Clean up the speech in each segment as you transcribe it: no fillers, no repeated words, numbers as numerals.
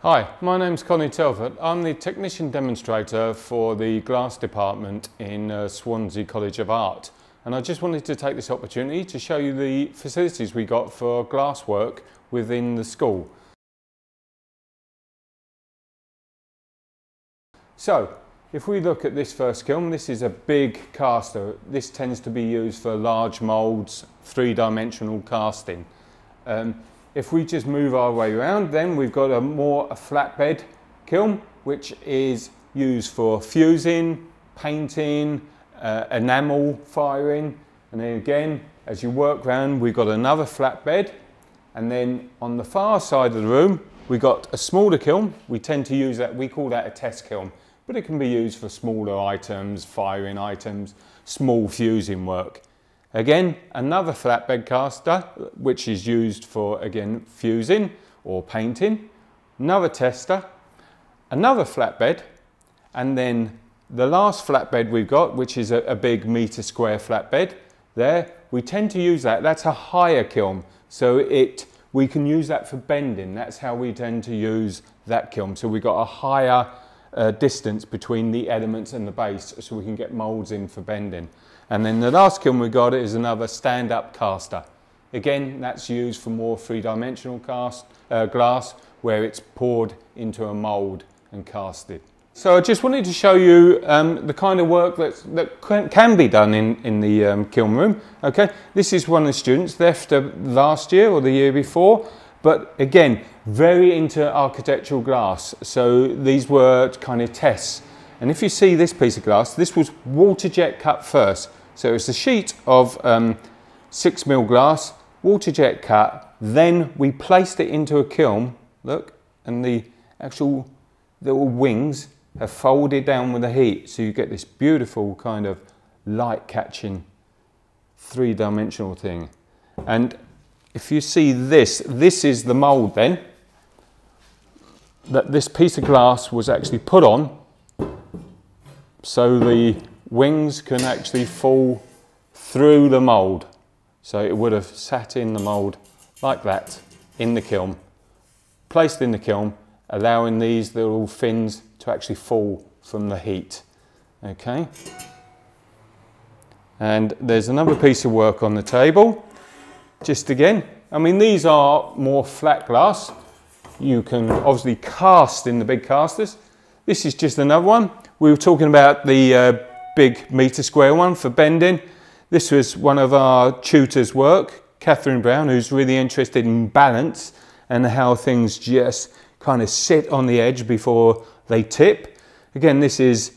Hi, my name's Colin Telford. I'm the technician demonstrator for the glass department in Swansea College of Art, and I just wanted to take this opportunity to show you the facilities we got for glass work within the school. So, if we look at this first kiln, this is a big caster. This tends to be used for large moulds, three-dimensional casting. If we just move our way around, then we've got a flatbed kiln, which is used for fusing, painting, enamel firing. And then again, as you work around, we've got another flatbed. And then on the far side of the room, we've got a smaller kiln. We tend to use that, we call that a test kiln, but it can be used for smaller items, firing items, small fusing work. Again, another flatbed caster, which is used for, again, fusing or painting. Another tester, another flatbed, and then the last flatbed we've got, which is a big metre square flatbed. There, we tend to use that. That's a higher kiln, so we can use that for bending. That's how we tend to use that kiln. So we've got a higher distance between the elements and the base, so we can get moulds in for bending. And then the last kiln we got is another stand-up caster. Again, that's used for more three-dimensional glass, where it's poured into a mould and casted. So I just wanted to show you the kind of work that can be done in the kiln room. Okay, this is one of the students left last year or the year before, but again, very into architectural glass. So these were kind of tests. And if you see this piece of glass, this was water jet cut first. So it's a sheet of 6mm glass, water jet cut. Then we placed it into a kiln, look, and the actual little wings have folded down with the heat. So you get this beautiful kind of light catching three-dimensional thing. And if you see this is the mould then, that this piece of glass was actually put on, so the wings can actually fall through the mould. So it would have sat in the mould like that in the kiln, placed in the kiln, allowing these little fins to actually fall from the heat. Okay. And there's another piece of work on the table. Just again, I mean, these are more flat glass. You can obviously cast in the big casters. This is just another one. We were talking about the big metre square one for bending. This was one of our tutors' work, Catherine Brown, who's really interested in balance and how things just kind of sit on the edge before they tip. Again, this is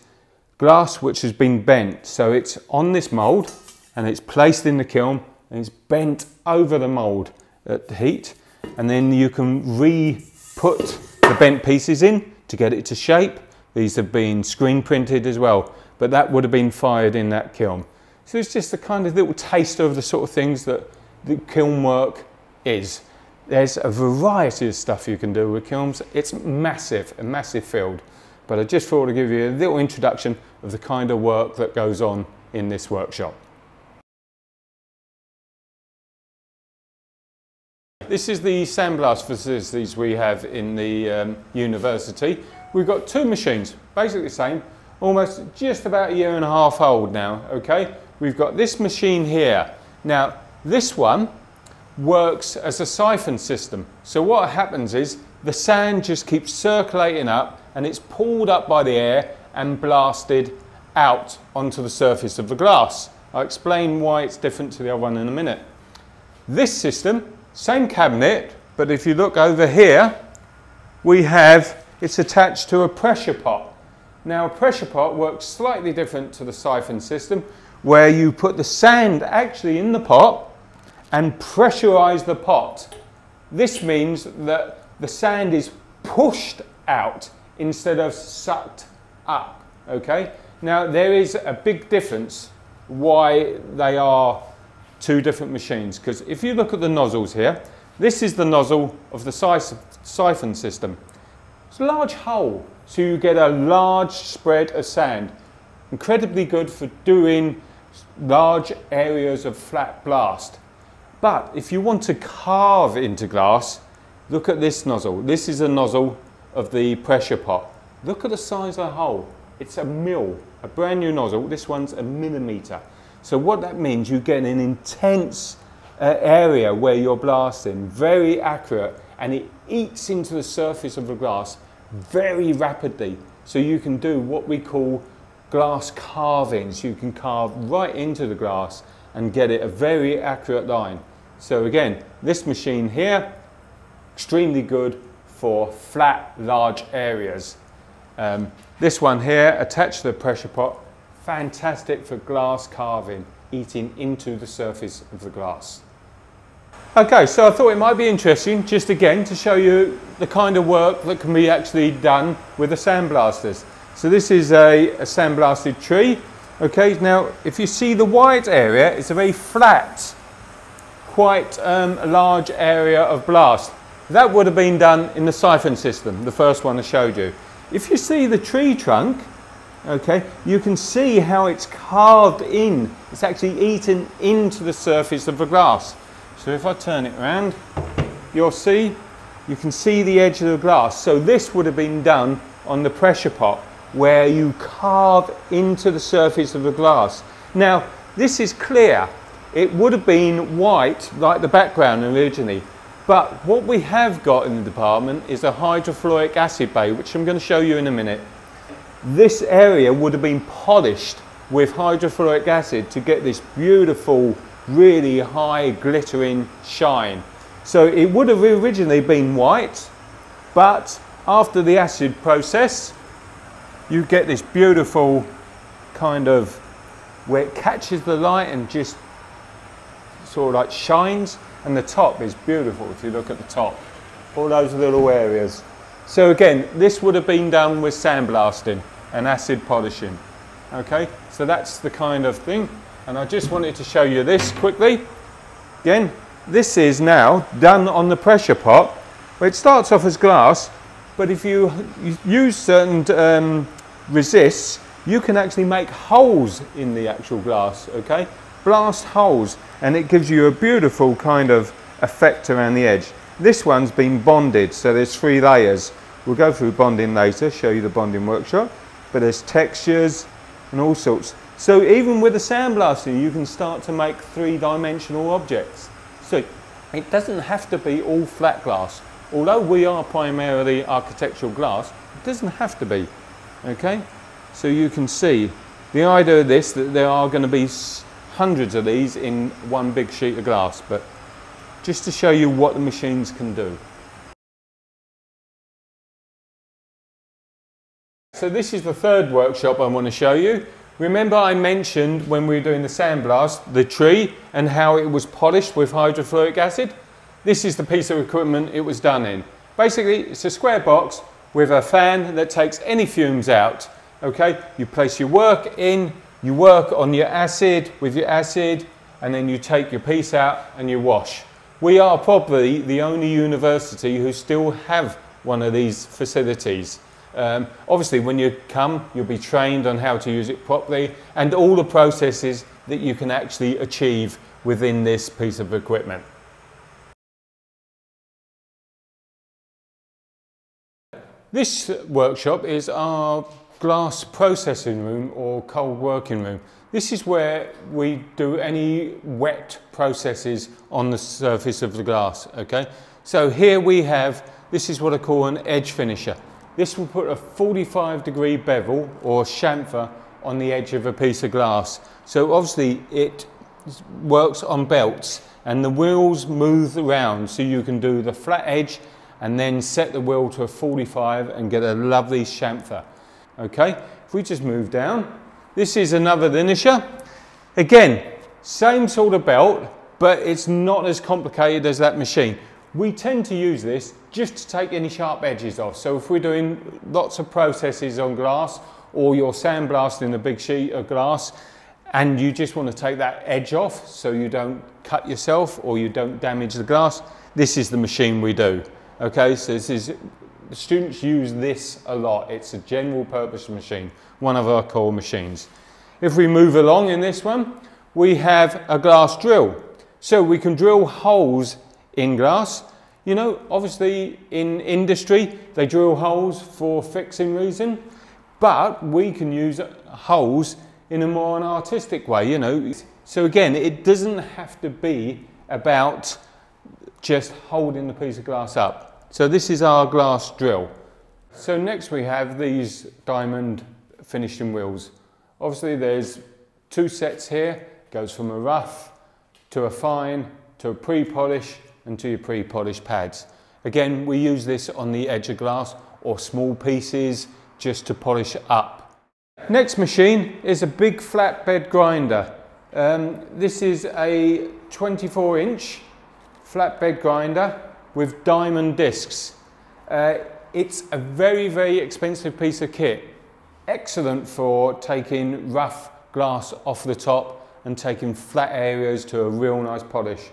glass which has been bent. So it's on this mould and it's placed in the kiln and it's bent over the mould at the heat. And then you can re-put the bent pieces in to get it to shape. These have been screen printed as well, but that would have been fired in that kiln. So it's just a kind of little taste of the sort of things that the kiln work is. There's a variety of stuff you can do with kilns. It's massive, a massive field. But I just thought to give you a little introduction of the kind of work that goes on in this workshop. This is the sandblast facilities we have in the university. We've got two machines, basically the same, almost just about a year and a half old now, okay? We've got this machine here. Now, this one works as a siphon system. So what happens is the sand just keeps circulating up and it's pulled up by the air and blasted out onto the surface of the glass. I'll explain why it's different to the other one in a minute. This system, same cabinet, but if you look over here, it's attached to a pressure pot. Now, a pressure pot works slightly different to the siphon system, where you put the sand actually in the pot and pressurize the pot. This means that the sand is pushed out instead of sucked up, okay? Now, there is a big difference why they are two different machines, because if you look at the nozzles here, this is the nozzle of the siphon system. It's a large hole, so you get a large spread of sand. Incredibly good for doing large areas of flat blast. But if you want to carve into glass, look at this nozzle. This is a nozzle of the pressure pot. Look at the size of the hole. It's a mil, a brand new nozzle. This one's a millimetre. So what that means, you get an intense area where you're blasting, very accurate, and it eats into the surface of the glass very rapidly. So you can do what we call glass carvings. You can carve right into the glass and get it a very accurate line. So again, this machine here, extremely good for flat, large areas. This one here, attached to the pressure pot, fantastic for glass carving, eating into the surface of the glass. Okay, so I thought it might be interesting, just again, to show you the kind of work that can be actually done with the sandblasters. So this is a sandblasted tree. Okay, now if you see the white area, it's a very flat, quite large area of blast. That would have been done in the siphon system, the first one I showed you. If you see the tree trunk, okay, you can see how it's carved in. It's actually eaten into the surface of the glass. So if I turn it around, you can see the edge of the glass. So this would have been done on the pressure pot, where you carve into the surface of the glass. Now, this is clear. It would have been white, like the background originally. But what we have got in the department is a hydrofluoric acid bay, which I'm going to show you in a minute. This area would have been polished with hydrofluoric acid to get this beautiful, really high glittering shine. So it would have originally been white, but after the acid process, you get this beautiful kind of, where it catches the light and just sort of like shines. And the top is beautiful if you look at the top, all those little areas. So again, this would have been done with sandblasting and acid polishing. Okay, so that's the kind of thing. And I just wanted to show you this quickly. Again, this is now done on the pressure pot, where it starts off as glass, but if you use certain resists, you can actually make holes in the actual glass, okay? Blast holes, and it gives you a beautiful kind of effect around the edge. This one's been bonded, so there's 3 layers. We'll go through bonding later, show you the bonding workshop, but there's textures and all sorts. So even with a sandblaster, you can start to make 3-dimensional objects. So it doesn't have to be all flat glass. Although we are primarily architectural glass, it doesn't have to be, okay? So you can see the idea of this, that there are going to be hundreds of these in one big sheet of glass, but just to show you what the machines can do. So this is the third workshop I want to show you. Remember I mentioned when we were doing the sandblast, the tree and how it was polished with hydrofluoric acid? This is the piece of equipment it was done in. Basically, it's a square box with a fan that takes any fumes out. Okay, you place your work in, you work on your acid with your acid, and then you take your piece out and you wash. We are probably the only university who still have one of these facilities. Obviously when you come, you'll be trained on how to use it properly and all the processes that you can actually achieve within this piece of equipment. This workshop is our glass processing room or cold working room. This is where we do any wet processes on the surface of the glass, okay? So here we have, this is what I call an edge finisher. This will put a 45-degree bevel or chamfer on the edge of a piece of glass. So obviously it works on belts and the wheels move around, so you can do the flat edge and then set the wheel to a 45 and get a lovely chamfer. Okay, if we just move down, this is another finisher. Again, same sort of belt, but it's not as complicated as that machine. We tend to use this just to take any sharp edges off. So if we're doing lots of processes on glass, or you're sandblasting a big sheet of glass, and you just want to take that edge off so you don't cut yourself or you don't damage the glass, this is the machine we do. Okay, so this is, the students use this a lot. It's a general purpose machine, one of our core machines. If we move along in this one, we have a glass drill. So we can drill holes in glass. You know, obviously in industry, they drill holes for fixing reason, but we can use holes in a more an artistic way, you know. So again, it doesn't have to be about just holding the piece of glass up. So this is our glass drill. So next we have these diamond finishing wheels. Obviously there's two sets here. It goes from a rough to a fine to a pre-polish and to your pre-polished pads. Again, we use this on the edge of glass or small pieces just to polish up. Next machine is a big flatbed grinder. This is a 24-inch flatbed grinder with diamond discs. It's a very, very expensive piece of kit. Excellent for taking rough glass off the top and taking flat areas to a real nice polish.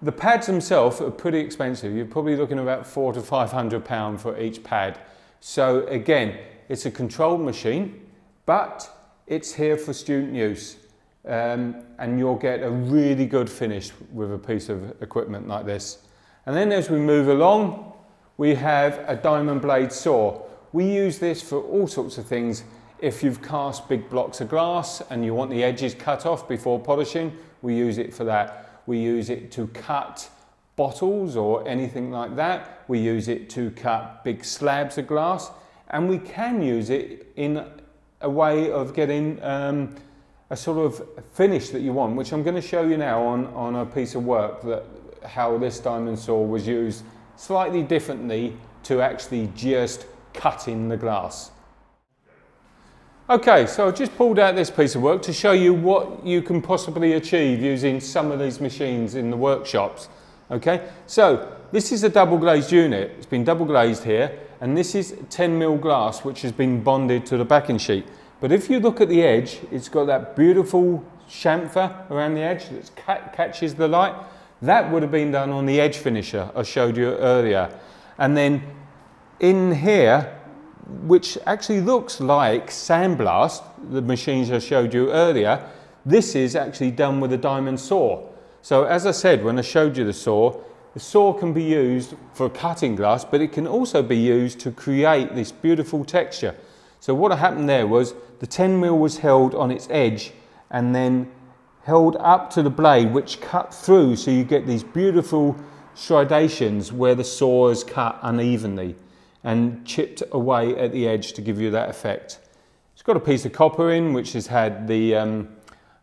The pads themselves are pretty expensive. You're probably looking at about £400 to £500 for each pad. So again, it's a controlled machine, but it's here for student use. And you'll get a really good finish with a piece of equipment like this. And then as we move along, we have a diamond blade saw. We use this for all sorts of things. If you've cast big blocks of glass and you want the edges cut off before polishing, we use it for that. We use it to cut bottles or anything like that. We use it to cut big slabs of glass, and we can use it in a way of getting a sort of finish that you want, which I'm going to show you now on a piece of work, that how this diamond saw was used slightly differently to actually just cutting the glass. Okay, so I've just pulled out this piece of work to show you what you can possibly achieve using some of these machines in the workshops. Okay, so this is a double glazed unit. It's been double glazed here, and this is 10mm glass which has been bonded to the backing sheet. But if you look at the edge, it's got that beautiful chamfer around the edge that catches the light. That would have been done on the edge finisher I showed you earlier. And then in here, which actually looks like sandblast, the machines I showed you earlier, this is actually done with a diamond saw. So as I said when I showed you the saw can be used for cutting glass, but it can also be used to create this beautiful texture. So what happened there was the 10mm was held on its edge and then held up to the blade, which cut through, so you get these beautiful striations where the saw is cut unevenly and chipped away at the edge to give you that effect. It's got a piece of copper in which has had the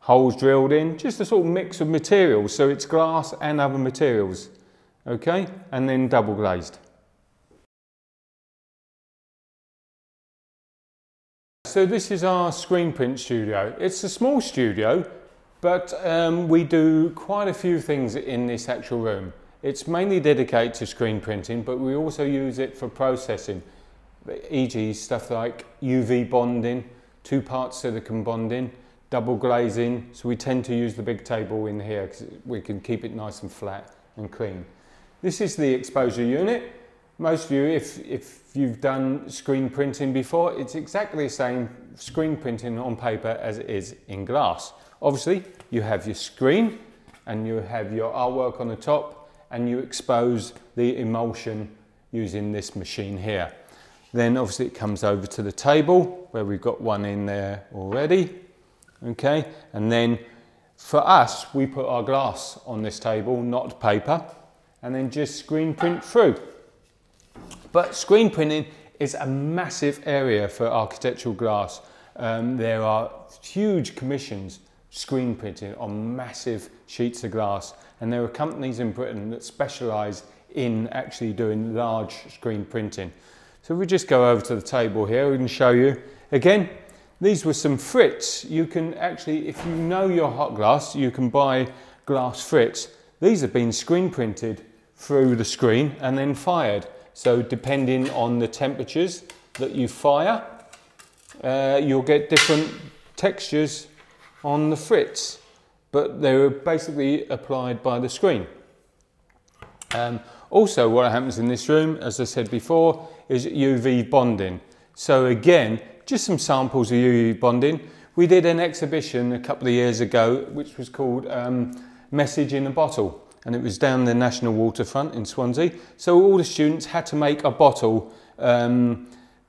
holes drilled in, just a sort of mix of materials, so it's glass and other materials. Okay, and then double glazed. So this is our screen print studio. It's a small studio, but we do quite a few things in this actual room. It's mainly dedicated to screen printing, but we also use it for processing, e.g. stuff like UV bonding, two-part silicon bonding, double glazing. So we tend to use the big table in here because we can keep it nice and flat and clean. This is the exposure unit. Most of you, if you've done screen printing before, it's exactly the same screen printing on paper as it is in glass. Obviously, you have your screen and you have your artwork on the top, and you expose the emulsion using this machine here. Then obviously it comes over to the table where we've got one in there already. Okay, and then for us, we put our glass on this table, not paper, and then just screen print through. But screen printing is a massive area for architectural glass. There are huge commissions screen printing on massive sheets of glass, and there are companies in Britain that specialise in actually doing large screen printing. So if we just go over to the table here, we can show you again. These were some frits. You can actually, if you know your hot glass, you can buy glass frits. These have been screen printed through the screen and then fired. So depending on the temperatures that you fire, you'll get different textures on the frits, but they're basically applied by the screen. Also, what happens in this room, as I said before, is UV bonding. So again, just some samples of UV bonding. We did an exhibition a couple of years ago which was called Message in a Bottle, and it was down the National Waterfront in Swansea. So all the students had to make a bottle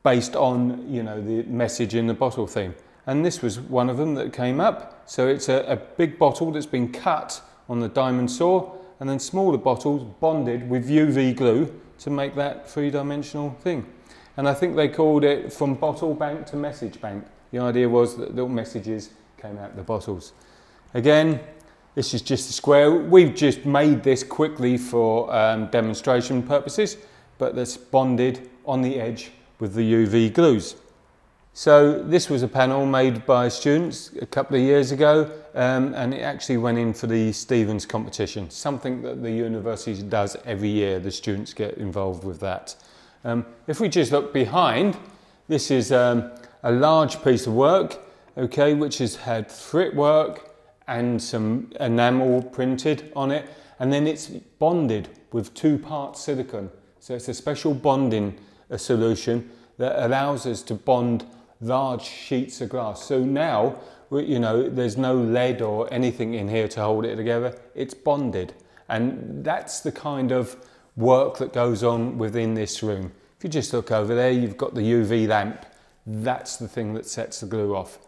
based on, you know, the message in the bottle theme. And this was one of them that came up. So it's a big bottle that's been cut on the diamond saw, and then smaller bottles bonded with UV glue to make that three-dimensional thing. And I think they called it from bottle bank to message bank. The idea was that little messages came out the bottles. Again, this is just a square. We've just made this quickly for demonstration purposes, but that's bonded on the edge with the UV glues. So this was a panel made by students a couple of years ago, and it actually went in for the Stevens competition, something that the university does every year. The students get involved with that. If we just look behind, this is a large piece of work, okay, which has had frit work and some enamel printed on it, and then it's bonded with 2-part silicone. So it's a special bonding solution that allows us to bond large sheets of glass. So now, you know, there's no lead or anything in here to hold it together. It's bonded, and that's the kind of work that goes on within this room. If you just look over there, you've got the UV lamp. That's the thing that sets the glue off.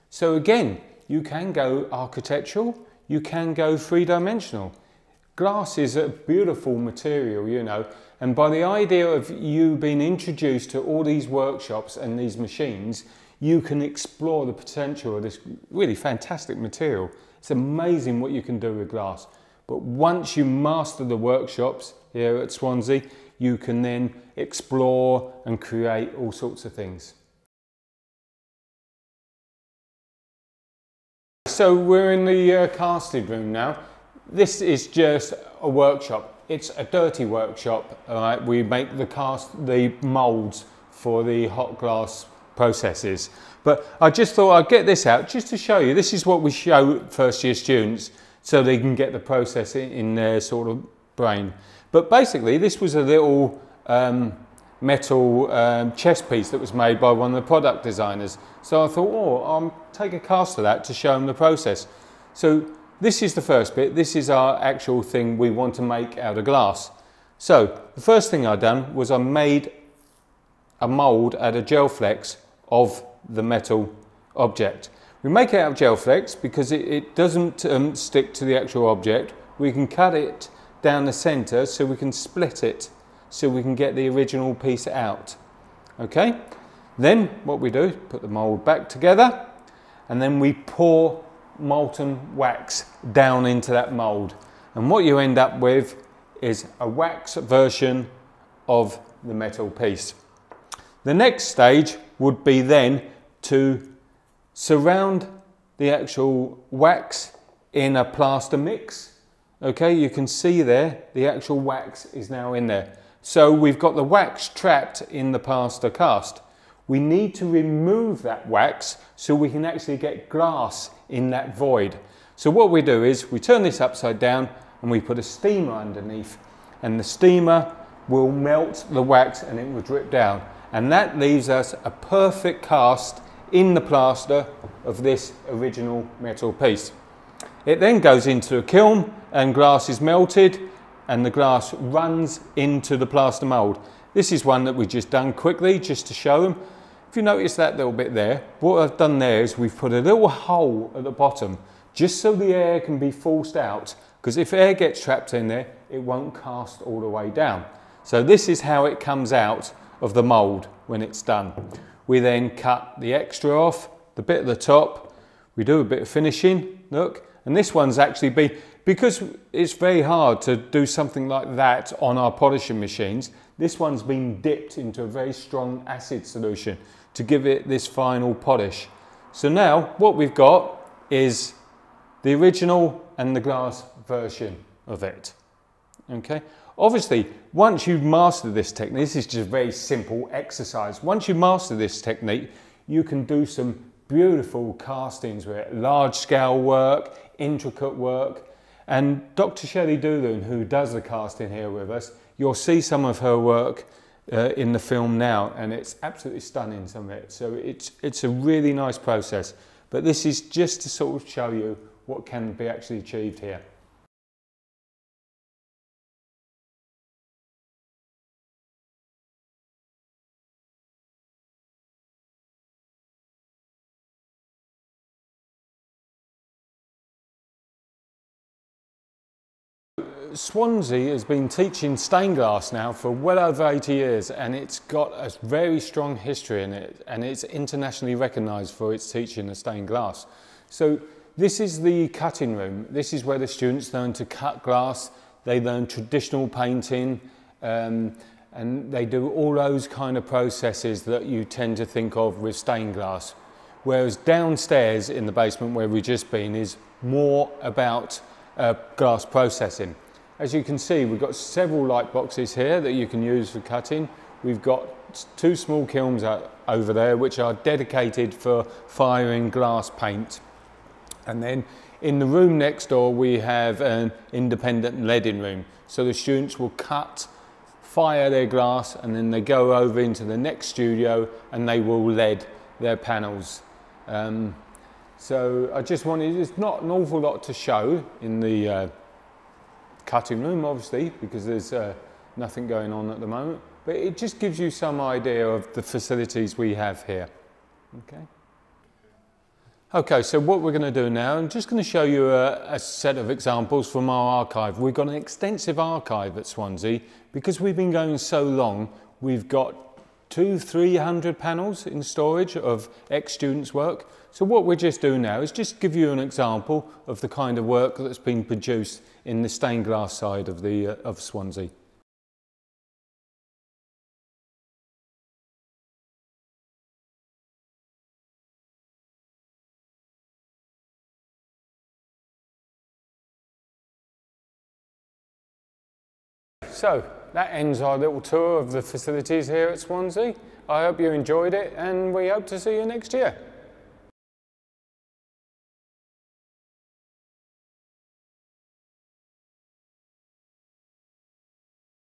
So again, you can go architectural, you can go three-dimensional. Glass is a beautiful material, you know, and by the idea of you being introduced to all these workshops and these machines, you can explore the potential of this really fantastic material. It's amazing what you can do with glass. But once you master the workshops here at Swansea, you can then explore and create all sorts of things. So we're in the casting room now. This is just a workshop. It's a dirty workshop. All right? We make the moulds for the hot glass processes. But I just thought I'd get this out just to show you. This is what we show first year students so they can get the process in their sort of brain. But basically this was a little metal chest piece that was made by one of the product designers. So I thought, oh, I'll take a cast of that to show them the process. So this is the first bit. This is our actual thing we want to make out of glass. So the first thing I done was I made a mould out of gel flex of the metal object. We make it out of gel flex because it doesn't stick to the actual object. We can cut it down the center so we can split it so we can get the original piece out. Okay, then what we do is put the mould back together, and then we pour molten wax down into that mould, and what you end up with is a wax version of the metal piece. The next stage would be then to surround the actual wax in a plaster mix. Okay, you can see there the actual wax is now in there. So we've got the wax trapped in the plaster cast. We need to remove that wax so we can actually get glass in that void. So what we do is we turn this upside down and we put a steamer underneath, and the steamer will melt the wax and it will drip down, and that leaves us a perfect cast in the plaster of this original metal piece. It then goes into a kiln and glass is melted, and the glass runs into the plaster mould. This is one that we've just done quickly just to show them. If you notice that little bit there, what I've done there is we've put a little hole at the bottom just so the air can be forced out, because if air gets trapped in there, it won't cast all the way down. So this is how it comes out of the mould when it's done. We then cut the extra off, the bit at the top, we do a bit of finishing, look, and this one's actually been, because it's very hard to do something like that on our polishing machines, this one's been dipped into a very strong acid solution to give it this final polish. So now what we've got is the original and the glass version of it. Okay. Obviously, once you've mastered this technique, this is just a very simple exercise. Once you master this technique, you can do some beautiful castings with it, large scale work, intricate work. And Dr. Shelley Doolin, who does the casting here with us, you'll see some of her work in the film now, and it's absolutely stunning, some of it. So it's a really nice process. But this is just to sort of show you what can be actually achieved here. Swansea has been teaching stained glass now for well over 80 years, and it's got a very strong history in it, and it's internationally recognised for its teaching of stained glass. So this is the cutting room. This is where the students learn to cut glass, they learn traditional painting, and they do all those kind of processes that you tend to think of with stained glass. Whereas downstairs in the basement where we've just been is more about glass processing. As you can see, we've got several light boxes here that you can use for cutting. We've got 2 small kilns over there which are dedicated for firing glass paint. And then in the room next door we have an independent leading room. So the students will cut, fire their glass, and then they go over into the next studio and they will lead their panels. So I just wanted, there's not an awful lot to show in the cutting room, obviously, because there's nothing going on at the moment, but it just gives you some idea of the facilities we have here. Okay, so what we're going to do now, I'm just going to show you a set of examples from our archive. We've got an extensive archive at Swansea. Because we've been going so long, we've got 200-300 panels in storage of ex-students' work. So what we're just doing now is just give you an example of the kind of work that's been produced in the stained glass side of Swansea. So that ends our little tour of the facilities here at Swansea. I hope you enjoyed it, and we hope to see you next year.